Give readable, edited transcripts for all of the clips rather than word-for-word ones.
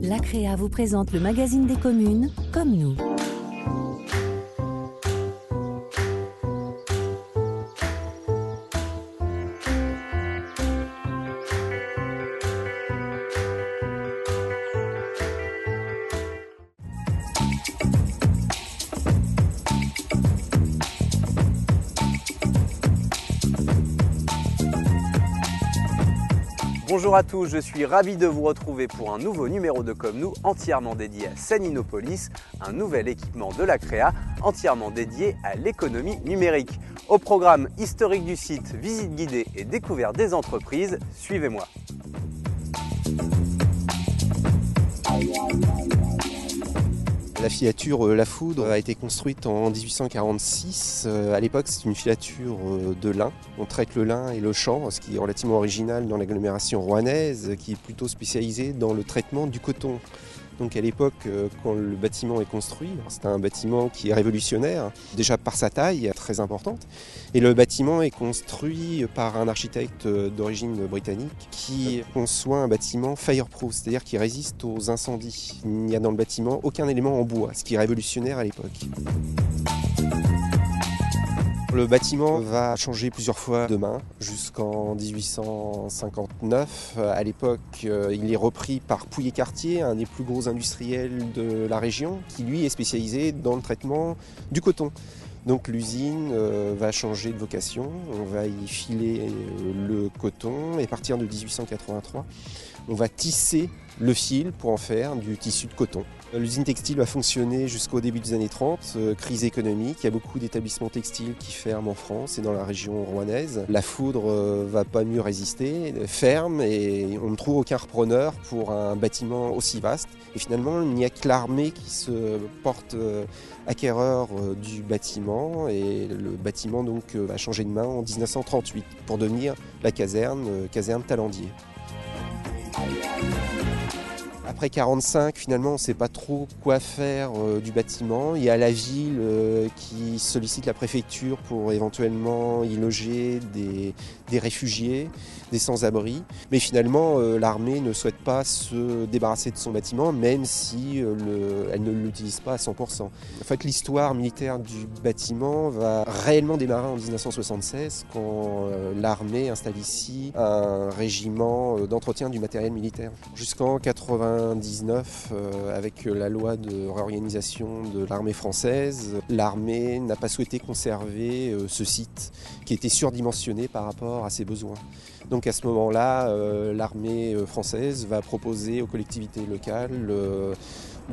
L'ACREA vous présente le magazine des communes, comme nous. Bonjour à tous, je suis ravi de vous retrouver pour un nouveau numéro de Comme nous entièrement dédié à Saninopolis, un nouvel équipement de l'ACREA entièrement dédié à l'économie numérique. Au programme historique du site, visite guidée et découverte des entreprises, suivez-moi. La filature La Foudre a été construite en 1846. À l'époque, c'est une filature de lin. On traite le lin et le chanvre, ce qui est relativement original dans l'agglomération rouennaise, qui est plutôt spécialisée dans le traitement du coton. Donc à l'époque, quand le bâtiment est construit, c'est un bâtiment qui est révolutionnaire, déjà par sa taille très importante. Et le bâtiment est construit par un architecte d'origine britannique qui conçoit un bâtiment fireproof, c'est-à-dire qui résiste aux incendies. Il n'y a dans le bâtiment aucun élément en bois, ce qui est révolutionnaire à l'époque. Le bâtiment va changer plusieurs fois de main jusqu'en 1859. À l'époque, il est repris par Pouillet-Cartier, un des plus gros industriels de la région, qui lui est spécialisé dans le traitement du coton. Donc l'usine va changer de vocation, on va y filer le coton et à partir de 1883, on va tisser le fil pour en faire du tissu de coton. L'usine textile va fonctionner jusqu'au début des années 30, crise économique, il y a beaucoup d'établissements textiles qui ferment en France et dans la région rouennaise. La Foudre va pas mieux résister, ferme et on ne trouve aucun repreneur pour un bâtiment aussi vaste. Et finalement, il n'y a que l'armée qui se porte acquéreur du bâtiment et le bâtiment donc va changer de main en 1938 pour devenir la caserne Talandier. Après 1945, finalement, on ne sait pas trop quoi faire du bâtiment. Il y a la ville qui sollicite la préfecture pour éventuellement y loger des réfugiés, des sans-abri. Mais finalement, l'armée ne souhaite pas se débarrasser de son bâtiment, même si elle ne l'utilise pas à 100%. En fait, l'histoire militaire du bâtiment va réellement démarrer en 1976, quand l'armée installe ici un régiment d'entretien du matériel militaire. Jusqu'en 1999, avec la loi de réorganisation de l'armée française, l'armée n'a pas souhaité conserver ce site qui était surdimensionné par rapport à ses besoins. Donc à ce moment-là, l'armée française va proposer aux collectivités locales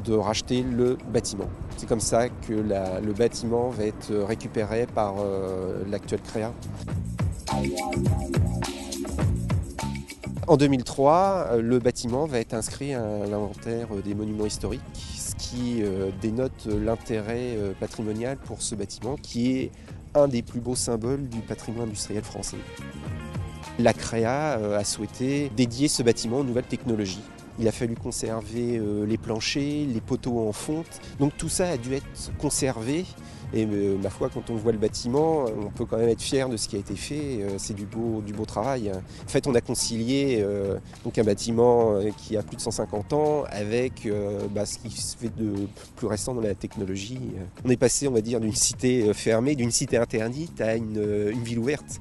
de racheter le bâtiment. C'est comme ça que le bâtiment va être récupéré par l'actuelle CREA. En 2003, le bâtiment va être inscrit à l'inventaire des monuments historiques, ce qui dénote l'intérêt patrimonial pour ce bâtiment, qui est un des plus beaux symboles du patrimoine industriel français. La CREA a souhaité dédier ce bâtiment aux nouvelles technologies. Il a fallu conserver les planchers, les poteaux en fonte, donc tout ça a dû être conservé. Et ma foi, quand on voit le bâtiment, on peut quand même être fier de ce qui a été fait, c'est du beau travail. En fait, on a concilié donc un bâtiment qui a plus de 150 ans avec ce qui se fait de plus récent dans la technologie. On est passé, on va dire, d'une cité fermée, d'une cité interdite à une ville ouverte.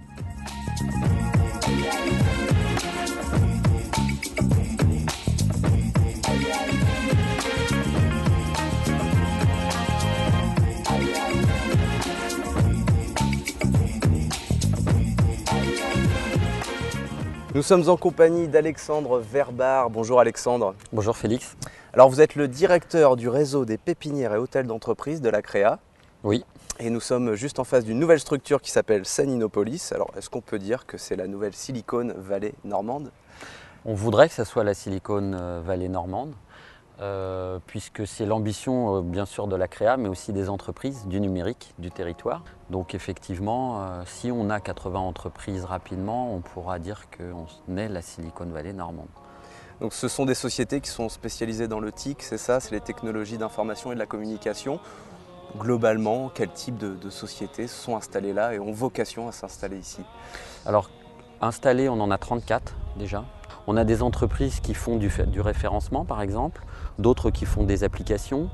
Nous sommes en compagnie d'Alexandre Verbar. Bonjour Alexandre. Bonjour Félix. Alors vous êtes le directeur du réseau des pépinières et hôtels d'entreprise de la CREA. Oui. Et nous sommes juste en face d'une nouvelle structure qui s'appelle Saninopolis. Alors est-ce qu'on peut dire que c'est la nouvelle Silicon Valley normande? On voudrait que ça soit la Silicon Valley normande, puisque c'est l'ambition bien sûr de la CREA, mais aussi des entreprises, du numérique, du territoire. Donc effectivement, si on a 80 entreprises rapidement, on pourra dire qu'on est la Silicon Valley normande. Donc ce sont des sociétés qui sont spécialisées dans le TIC, c'est ça? C'est les technologies d'information et de la communication. Globalement, quel type de sociétés sont installées là et ont vocation à s'installer ici? Alors, Installés, on en a 34 déjà. On a des entreprises qui font du référencement par exemple, d'autres qui font des applications,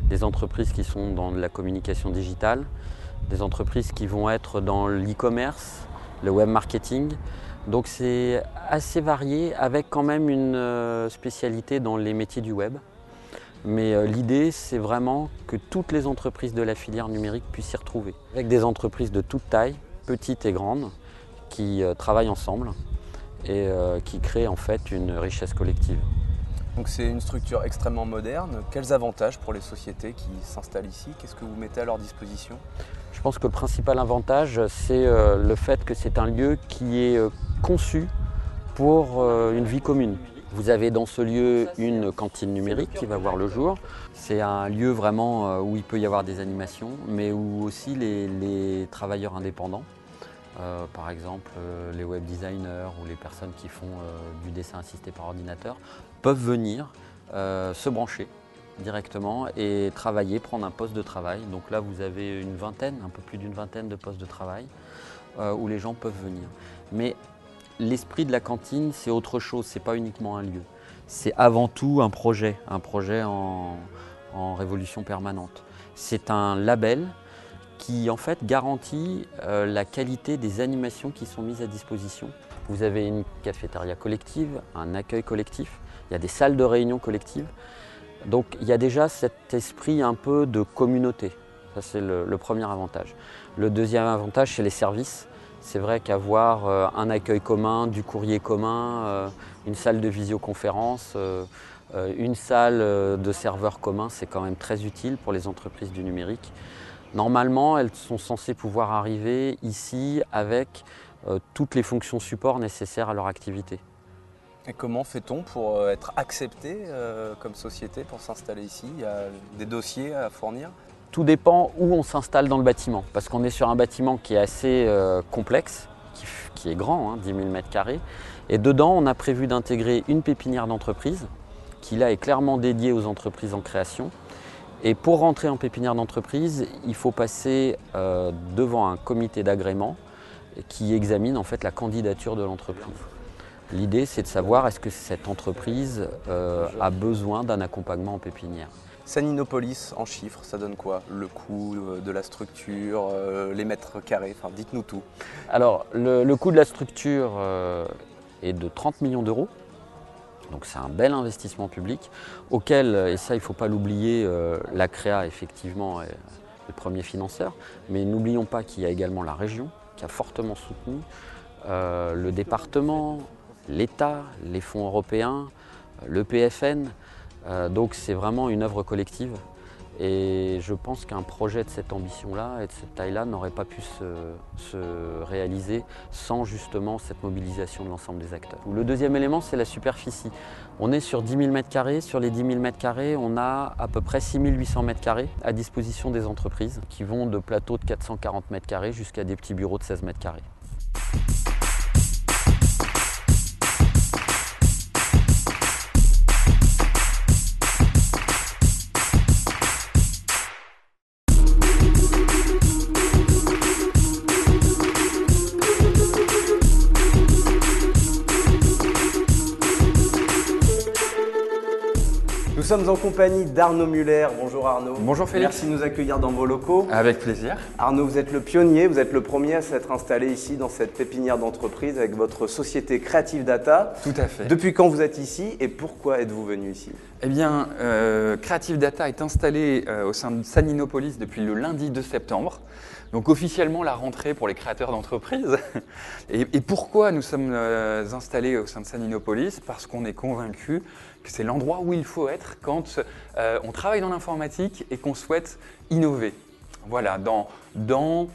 des entreprises qui sont dans la communication digitale, des entreprises qui vont être dans l'e-commerce, le web marketing. Donc c'est assez varié avec quand même une spécialité dans les métiers du web. Mais l'idée, c'est vraiment que toutes les entreprises de la filière numérique puissent s'y retrouver. Avec des entreprises de toute taille, petites et grandes, qui travaillent ensemble et qui créent en fait une richesse collective. Donc c'est une structure extrêmement moderne. Quels avantages pour les sociétés qui s'installent ici? Qu'est-ce que vous mettez à leur disposition? Je pense que le principal avantage, c'est le fait que c'est un lieu qui est conçu pour une vie commune. Vous avez dans ce lieu une cantine numérique qui va voir le jour. C'est un lieu vraiment où il peut y avoir des animations, mais où aussi les travailleurs indépendants, par exemple les web designers ou les personnes qui font du dessin assisté par ordinateur, peuvent venir se brancher directement et travailler, prendre un poste de travail. Donc là, vous avez une vingtaine, un peu plus d'une vingtaine de postes de travail où les gens peuvent venir. Mais l'esprit de la cantine, c'est autre chose, c'est pas uniquement un lieu. C'est avant tout un projet en révolution permanente. C'est un label qui en fait garantit la qualité des animations qui sont mises à disposition. Vous avez une cafétéria collective, un accueil collectif, il y a des salles de réunion collectives. Donc il y a déjà cet esprit un peu de communauté. Ça c'est le premier avantage. Le deuxième avantage, c'est les services. C'est vrai qu'avoir un accueil commun, du courrier commun, une salle de visioconférence, une salle de serveurs communs, c'est quand même très utile pour les entreprises du numérique. Normalement, elles sont censées pouvoir arriver ici avec toutes les fonctions support nécessaires à leur activité. Et comment fait-on pour être accepté comme société pour s'installer ici? Il y a des dossiers à fournir? Tout dépend où on s'installe dans le bâtiment, parce qu'on est sur un bâtiment qui est assez complexe, qui est grand, 10 000 m². Et dedans, on a prévu d'intégrer une pépinière d'entreprise, qui là est clairement dédiée aux entreprises en création. Et pour rentrer en pépinière d'entreprise, il faut passer devant un comité d'agrément qui examine en fait la candidature de l'entreprise. L'idée, c'est de savoir est-ce que cette entreprise a besoin d'un accompagnement en pépinière. Saninopolis, en chiffres, ça donne quoi? Le coût de la structure, les mètres carrés, enfin dites-nous tout. Alors, le coût de la structure est de 30 millions d'euros. Donc c'est un bel investissement public auquel, et ça il ne faut pas l'oublier, la CREA effectivement est le premier financeur. Mais n'oublions pas qu'il y a également la région qui a fortement soutenu, le département, l'État, les fonds européens, le PFN. Donc c'est vraiment une œuvre collective et je pense qu'un projet de cette ambition-là et de cette taille-là n'aurait pas pu se réaliser sans justement cette mobilisation de l'ensemble des acteurs. Le deuxième élément, c'est la superficie. On est sur 10 000 m². Sur les 10 000 m², on a à peu près 6 800 m² à disposition des entreprises qui vont de plateaux de 440 m² jusqu'à des petits bureaux de 16 m². Nous sommes en compagnie d'Arnaud Muller. Bonjour Arnaud. Bonjour Félix. Merci de nous accueillir dans vos locaux. Avec plaisir. Arnaud, vous êtes le pionnier, vous êtes le premier à s'être installé ici dans cette pépinière d'entreprise avec votre société Creative Data. Tout à fait. Depuis quand vous êtes ici et pourquoi êtes-vous venu ici? Eh bien, Creative Data est installé au sein de Saninopolis depuis le lundi 2 septembre. Donc officiellement la rentrée pour les créateurs d'entreprises. Et pourquoi nous sommes installés au sein de Saninopolis? Parce qu'on est convaincus que c'est l'endroit où il faut être quand on travaille dans l'informatique et qu'on souhaite innover. Voilà, dans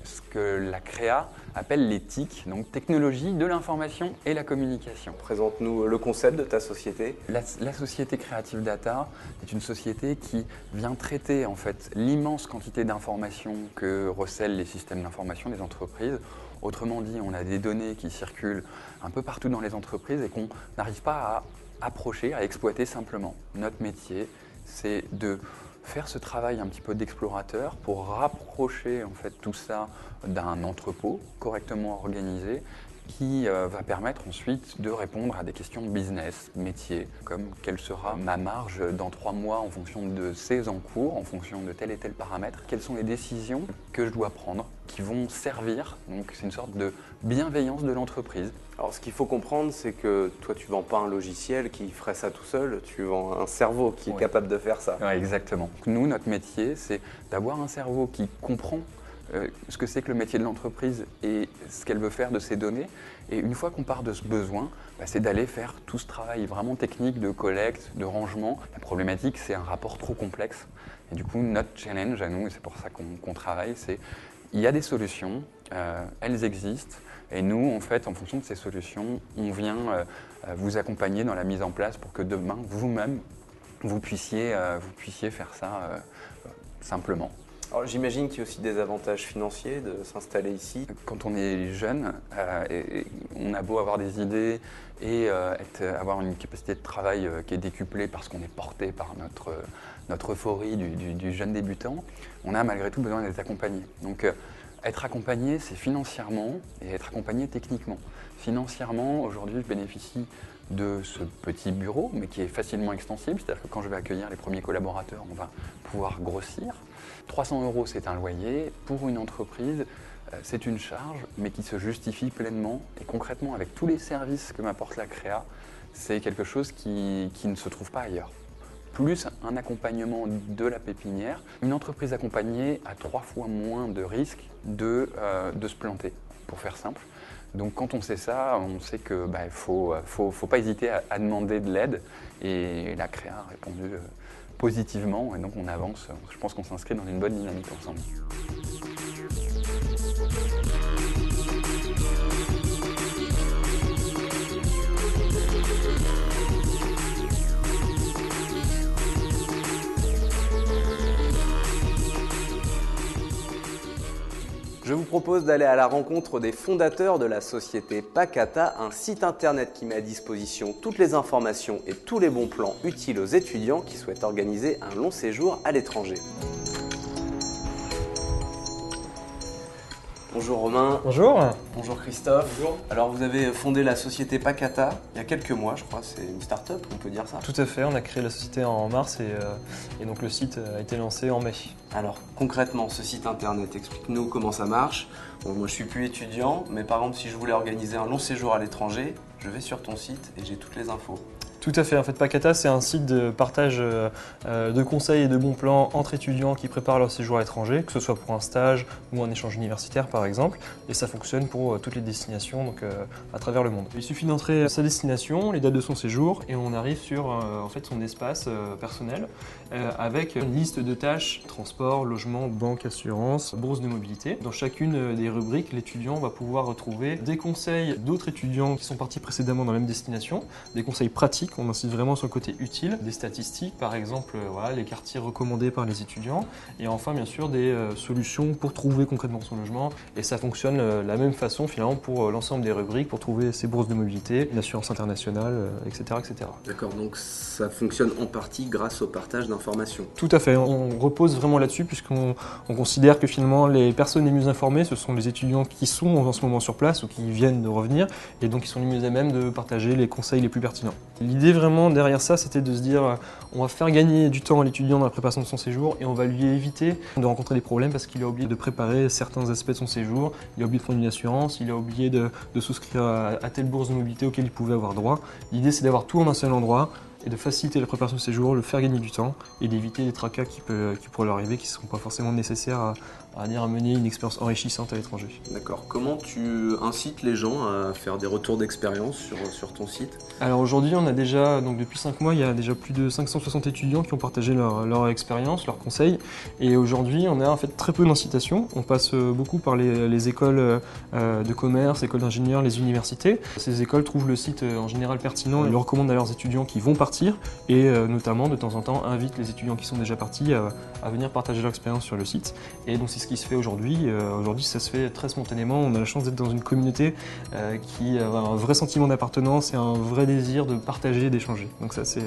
ce que la CREA appelle les TIC, donc technologie de l'information et la communication. Présente-nous le concept de ta société. La société Creative Data est une société qui vient traiter en fait l'immense quantité d'informations que recèlent les systèmes d'information des entreprises. Autrement dit, on a des données qui circulent un peu partout dans les entreprises et qu'on n'arrive pas à approcher, à exploiter simplement. Notre métier, c'est de faire ce travail un petit peu d'explorateur pour rapprocher en fait tout ça d'un entrepôt correctement organisé qui va permettre ensuite de répondre à des questions de business, métier, comme quelle sera ma marge dans 3 mois en fonction de ces encours, en fonction de tel et tel paramètre, quelles sont les décisions que je dois prendre qui vont servir, donc c'est une sorte de bienveillance de l'entreprise. Alors ce qu'il faut comprendre, c'est que toi tu vends pas un logiciel qui ferait ça tout seul, tu vends un cerveau qui est capable de faire ça. Ouais, exactement. Nous, notre métier, c'est d'avoir un cerveau qui comprend ce que c'est que le métier de l'entreprise et ce qu'elle veut faire de ses données. Et une fois qu'on part de ce besoin, c'est d'aller faire tout ce travail vraiment technique de collecte, de rangement. La problématique, c'est un rapport trop complexe. Et du coup, notre challenge à nous, et c'est pour ça qu'on travaille, c'est il y a des solutions, elles existent. Et nous, en fait, en fonction de ces solutions, on vient vous accompagner dans la mise en place pour que demain, vous-même, vous puissiez faire ça simplement. Alors j'imagine qu'il y a aussi des avantages financiers de s'installer ici. Quand on est jeune, on a beau avoir des idées et avoir une capacité de travail qui est décuplée parce qu'on est porté par notre euphorie du jeune débutant, on a malgré tout besoin d'être accompagné. Donc être accompagné, c'est financièrement et être accompagné techniquement. Financièrement, aujourd'hui, je bénéficie de ce petit bureau, mais qui est facilement extensible, c'est-à-dire que quand je vais accueillir les premiers collaborateurs, on va pouvoir grossir. 300 €, c'est un loyer. Pour une entreprise, c'est une charge, mais qui se justifie pleinement. Et concrètement, avec tous les services que m'apporte la Créa, c'est quelque chose qui ne se trouve pas ailleurs. Plus un accompagnement de la pépinière. Une entreprise accompagnée a 3 fois moins de risques de se planter, pour faire simple. Donc quand on sait ça, on sait qu'il ne faut pas hésiter à demander de l'aide. Et la Créa a répondu positivement, et donc on avance. Je pense qu'on s'inscrit dans une bonne dynamique ensemble. Je vous propose d'aller à la rencontre des fondateurs de la société Pacata, un site internet qui met à disposition toutes les informations et tous les bons plans utiles aux étudiants qui souhaitent organiser un long séjour à l'étranger. Bonjour Romain. Bonjour. Bonjour Christophe. Bonjour. Alors vous avez fondé la société Pacata il y a quelques mois, je crois, c'est une start-up, on peut dire ça? Tout à fait, on a créé la société en mars et donc le site a été lancé en mai. Alors concrètement, ce site internet, explique-nous comment ça marche. Bon, moi je suis plus étudiant, mais par exemple si je voulais organiser un long séjour à l'étranger, je vais sur ton site et j'ai toutes les infos. Tout à fait, en fait Pacata c'est un site de partage de conseils et de bons plans entre étudiants qui préparent leur séjour à l'étranger, que ce soit pour un stage ou un échange universitaire par exemple, et ça fonctionne pour toutes les destinations donc, à travers le monde. Il suffit d'entrer sa destination, les dates de son séjour et on arrive sur en fait, son espace personnel avec une liste de tâches, transport, logement, banque, assurance, bourse de mobilité. Dans chacune des rubriques, l'étudiant va pouvoir retrouver des conseils d'autres étudiants qui sont partis précédemment dans la même destination, des conseils pratiques. On insiste vraiment sur le côté utile, des statistiques par exemple, voilà, les quartiers recommandés par les étudiants et enfin bien sûr des solutions pour trouver concrètement son logement et ça fonctionne de la même façon finalement pour l'ensemble des rubriques, pour trouver ses bourses de mobilité, l'assurance internationale, etc., etc. D'accord, donc ça fonctionne en partie grâce au partage d'informations. Tout à fait, on repose vraiment là-dessus puisqu'on considère que finalement les personnes les mieux informées ce sont les étudiants qui sont en ce moment sur place ou qui viennent de revenir et donc ils sont les mieux à même de partager les conseils les plus pertinents. L'idée vraiment derrière ça, c'était de se dire on va faire gagner du temps à l'étudiant dans la préparation de son séjour et on va lui éviter de rencontrer des problèmes parce qu'il a oublié de préparer certains aspects de son séjour, il a oublié de prendre une assurance, il a oublié de souscrire à telle bourse de mobilité auquel il pouvait avoir droit. L'idée c'est d'avoir tout en un seul endroit et de faciliter la préparation de séjour, le faire gagner du temps et d'éviter des tracas qui pourraient leur arriver qui ne seront pas forcément nécessaires à mener une expérience enrichissante à l'étranger. D'accord. Comment tu incites les gens à faire des retours d'expérience sur ton site? Alors aujourd'hui, on a déjà, donc depuis 5 mois, il y a déjà plus de 560 étudiants qui ont partagé leur expérience, leurs conseils. Et aujourd'hui, on a en fait très peu d'incitations. On passe beaucoup par les écoles de commerce, écoles d'ingénieurs, les universités. Ces écoles trouvent le site en général pertinent et le recommandent à leurs étudiants qui vont partir. Et notamment, de temps en temps, invitent les étudiants qui sont déjà partis à venir partager leur expérience sur le site. Et donc c'est ce qui se fait aujourd'hui. Aujourd'hui, ça se fait très spontanément. On a la chance d'être dans une communauté qui a un vrai sentiment d'appartenance et un vrai désir de partager et d'échanger. Donc ça, c'est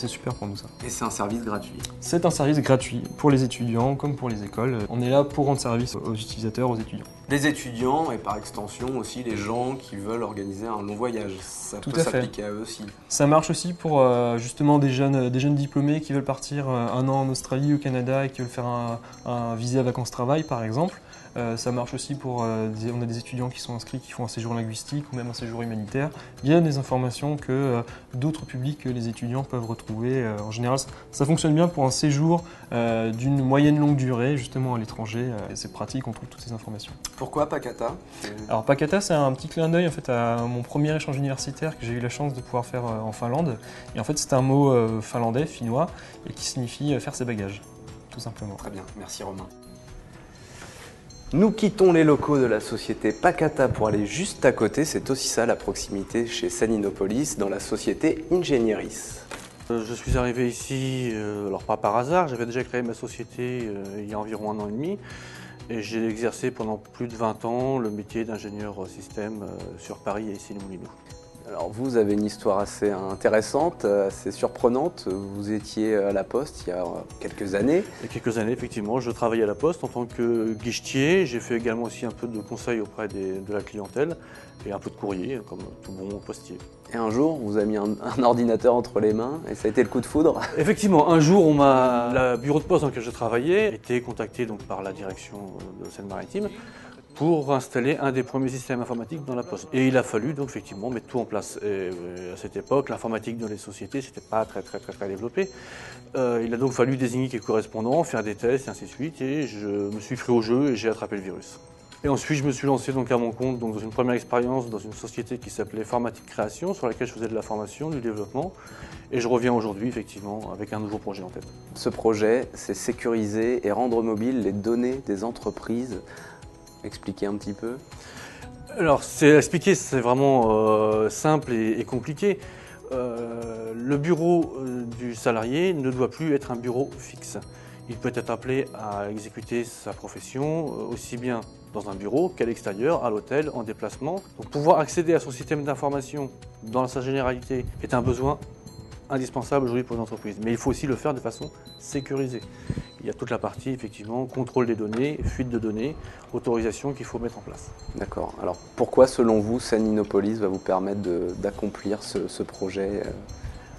super pour nous ça. Et c'est un service gratuit? C'est un service gratuit pour les étudiants comme pour les écoles. On est là pour rendre service aux utilisateurs, aux étudiants. Les étudiants et par extension aussi les gens qui veulent organiser un long voyage, ça Tout peut à fait. s'appliquer à eux aussi. Ça marche aussi pour justement des jeunes diplômés qui veulent partir un an en Australie, au Canada et qui veulent faire un visa vacances-travail par exemple. Ça marche aussi pour, on a des étudiants qui sont inscrits, qui font un séjour linguistique ou même un séjour humanitaire. Il y a des informations que d'autres publics que les étudiants peuvent retrouver. En général, ça fonctionne bien pour un séjour d'une moyenne longue durée, justement à l'étranger. C'est pratique, on trouve toutes ces informations. Pourquoi Pakata? Alors Pakata, c'est un petit clin d'œil en fait, à mon premier échange universitaire que j'ai eu la chance de pouvoir faire en Finlande. Et en fait, c'est un mot finlandais, finnois, et qui signifie faire ses bagages, tout simplement. Très bien, merci Romain. Nous quittons les locaux de la société Pakata pour aller juste à côté, c'est aussi ça la proximité chez Saninopolis, dans la société Ingénieris. Je suis arrivé ici, alors pas par hasard, j'avais déjà créé ma société il y a environ 1 an et demi et j'ai exercé pendant plus de 20 ans le métier d'ingénieur système sur Paris et ici les Moulineaux. Alors vous avez une histoire assez intéressante, assez surprenante. Vous étiez à la Poste il y a quelques années. Il y a quelques années, effectivement, je travaillais à la Poste en tant que guichetier. J'ai fait également aussi un peu de conseil auprès de la clientèle et un peu de courrier, comme tout bon postier. Et un jour, vous avez mis un ordinateur entre les mains et ça a été le coup de foudre. Effectivement, un jour, le bureau de poste dans lequel je travaillais a été contacté donc, par la direction de Seine-Maritime pour installer un des premiers systèmes informatiques dans la Poste. Et il a fallu donc effectivement mettre tout en place. Et à cette époque, l'informatique dans les sociétés, c'était pas très développé. Il a donc fallu désigner quelques correspondants, faire des tests et ainsi de suite. Et je me suis pris au jeu et j'ai attrapé le virus. Et ensuite, je me suis lancé donc à mon compte donc, dans une première expérience dans une société qui s'appelait Formatique Création, sur laquelle je faisais de la formation, du développement. Et je reviens aujourd'hui effectivement avec un nouveau projet en tête. Ce projet, c'est sécuriser et rendre mobiles les données des entreprises. Expliquez un petit peu. Alors, expliquer, c'est vraiment simple et compliqué. Le bureau du salarié ne doit plus être un bureau fixe. Il peut être appelé à exécuter sa profession aussi bien dans un bureau qu'à l'extérieur, à l'hôtel, en déplacement. Donc, pouvoir accéder à son système d'information dans sa généralité est un besoin indispensable aujourd'hui pour une entreprise. Mais il faut aussi le faire de façon sécurisée. Il y a toute la partie, effectivement, contrôle des données, fuite de données, autorisation qu'il faut mettre en place. D'accord. Alors, pourquoi, selon vous, Saninopolis va vous permettre d'accomplir ce projet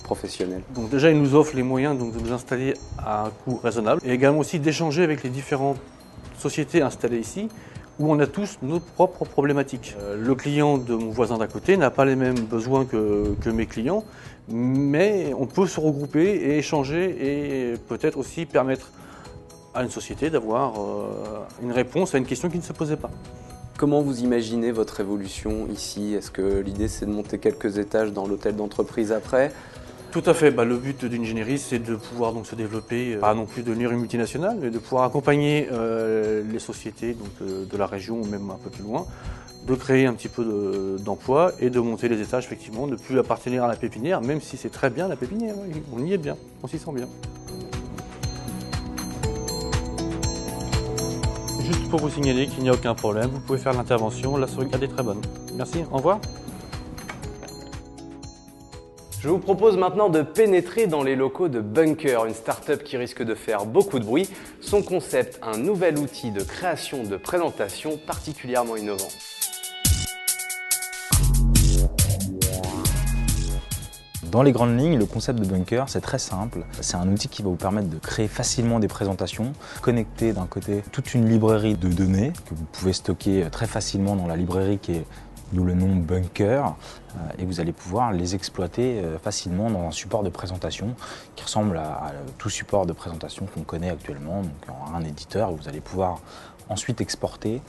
professionnel? Donc déjà, il nous offre les moyens donc, de nous installer à un coût raisonnable et également aussi d'échanger avec les différentes sociétés installées ici où on a tous nos propres problématiques. Le client de mon voisin d'à côté n'a pas les mêmes besoins que mes clients, mais on peut se regrouper et échanger et peut-être aussi permettre à une société d'avoir une réponse à une question qui ne se posait pas. Comment vous imaginez votre évolution ici? Est-ce que l'idée c'est de monter quelques étages dans l'hôtel d'entreprise après? Tout à fait. Le but d'Ingénieris, c'est de pouvoir donc, se développer, pas non plus devenir une multinationale, mais de pouvoir accompagner les sociétés donc, de la région ou même un peu plus loin, de créer un petit peu d'emploi et de monter les étages, effectivement, de ne plus appartenir à la pépinière, même si c'est très bien la pépinière, on y est bien, on s'y sent bien. Juste pour vous signaler qu'il n'y a aucun problème, vous pouvez faire l'intervention, la sauvegarde est très bonne. Merci, au revoir. Je vous propose maintenant de pénétrer dans les locaux de Bunker, une start-up qui risque de faire beaucoup de bruit. Son concept, un nouvel outil de création de présentation particulièrement innovant. Dans les grandes lignes, le concept de Bunker, c'est très simple. C'est un outil qui va vous permettre de créer facilement des présentations, connecter d'un côté toute une librairie de données que vous pouvez stocker très facilement dans la librairie qui est d'où le nom Bunker, et vous allez pouvoir les exploiter facilement dans un support de présentation qui ressemble à tout support de présentation qu'on connaît actuellement, donc un éditeur, où vous allez pouvoir ensuite exporter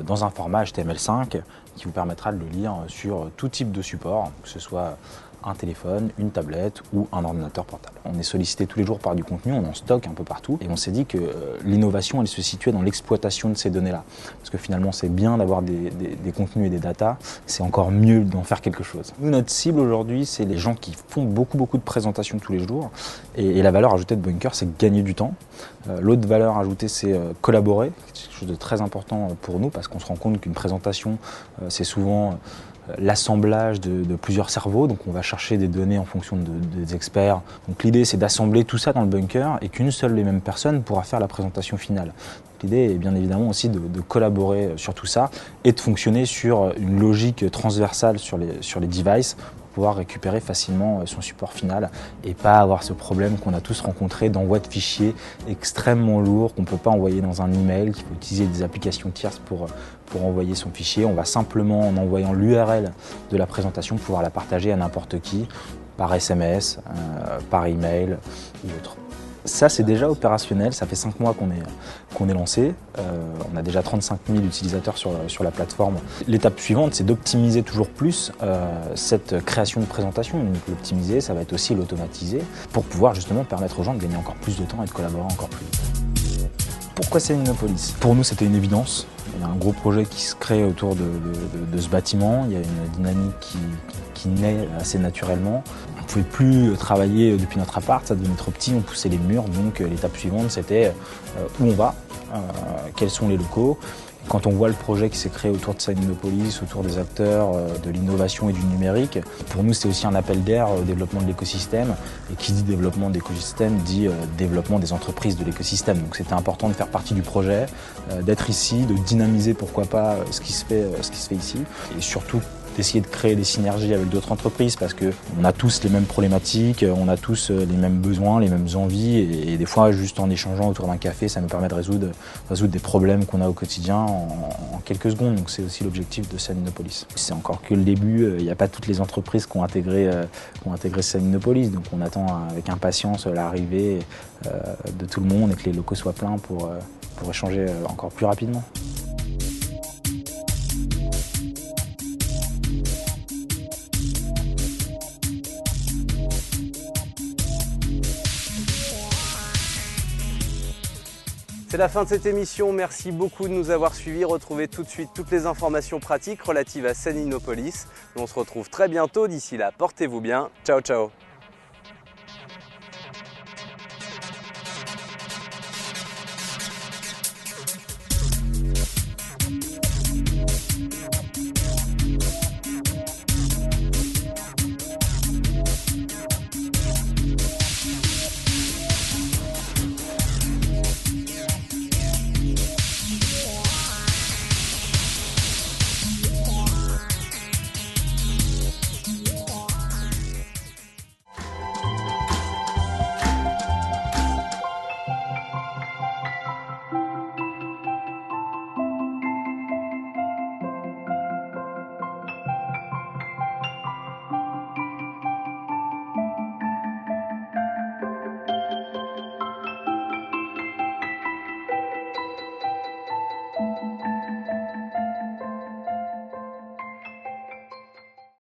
dans un format HTML5 qui vous permettra de le lire sur tout type de support, que ce soit un téléphone, une tablette ou un ordinateur portable. On est sollicité tous les jours par du contenu, on en stocke un peu partout et on s'est dit que l'innovation elle se situait dans l'exploitation de ces données-là. Parce que finalement c'est bien d'avoir des contenus et des datas, c'est encore mieux d'en faire quelque chose. Nous, notre cible aujourd'hui, c'est les gens qui font beaucoup de présentations tous les jours et la valeur ajoutée de Bunker, c'est gagner du temps. L'autre valeur ajoutée, c'est collaborer, c'est quelque chose de très important pour nous parce qu'on se rend compte qu'une présentation, c'est souvent l'assemblage de plusieurs cerveaux. Donc on va chercher des données en fonction des experts. Donc l'idée c'est d'assembler tout ça dans le bunker et qu'une seule et même personne pourra faire la présentation finale. L'idée est bien évidemment aussi de collaborer sur tout ça et de fonctionner sur une logique transversale sur les devices pour pouvoir récupérer facilement son support final et pas avoir ce problème qu'on a tous rencontré d'envoi de fichiers extrêmement lourds qu'on ne peut pas envoyer dans un email, qu'il faut utiliser des applications tierces pour envoyer son fichier. On va simplement, en envoyant l'URL de la présentation, pouvoir la partager à n'importe qui, par SMS, par email ou autre. Ça, c'est déjà opérationnel, ça fait 5 mois qu'on est lancé. On a déjà 35 000 utilisateurs sur la plateforme. L'étape suivante, c'est d'optimiser toujours plus cette création de présentation. Donc l'optimiser, ça va être aussi l'automatiser pour pouvoir justement permettre aux gens de gagner encore plus de temps et de collaborer encore plus vite. Pourquoi Saninopolis? Pour nous, c'était une évidence. Il y a un gros projet qui se crée autour de ce bâtiment. Il y a une dynamique qui naît assez naturellement. On ne pouvait plus travailler depuis notre appart, ça devenait trop petit, on poussait les murs. Donc l'étape suivante, c'était où on va, quels sont les locaux. Quand on voit le projet qui s'est créé autour de Saninopolis, autour des acteurs, de l'innovation et du numérique, pour nous c'est aussi un appel d'air au développement de l'écosystème. Et qui dit développement d'écosystème dit développement des entreprises de l'écosystème. Donc c'était important de faire partie du projet, d'être ici, de dynamiser pourquoi pas ce qui se fait ici. Et surtout d'essayer de créer des synergies avec d'autres entreprises parce qu'on a tous les mêmes problématiques, on a tous les mêmes besoins, les mêmes envies et des fois juste en échangeant autour d'un café ça nous permet de résoudre des problèmes qu'on a au quotidien en quelques secondes. Donc c'est aussi l'objectif de Saninopolis. C'est encore que le début, il n'y a pas toutes les entreprises qui ont intégré Saninopolis, donc on attend avec impatience l'arrivée de tout le monde et que les locaux soient pleins pour échanger encore plus rapidement. C'est la fin de cette émission, merci beaucoup de nous avoir suivis. Retrouvez tout de suite toutes les informations pratiques relatives à Saninopolis. On se retrouve très bientôt, d'ici là, portez-vous bien. Ciao ciao.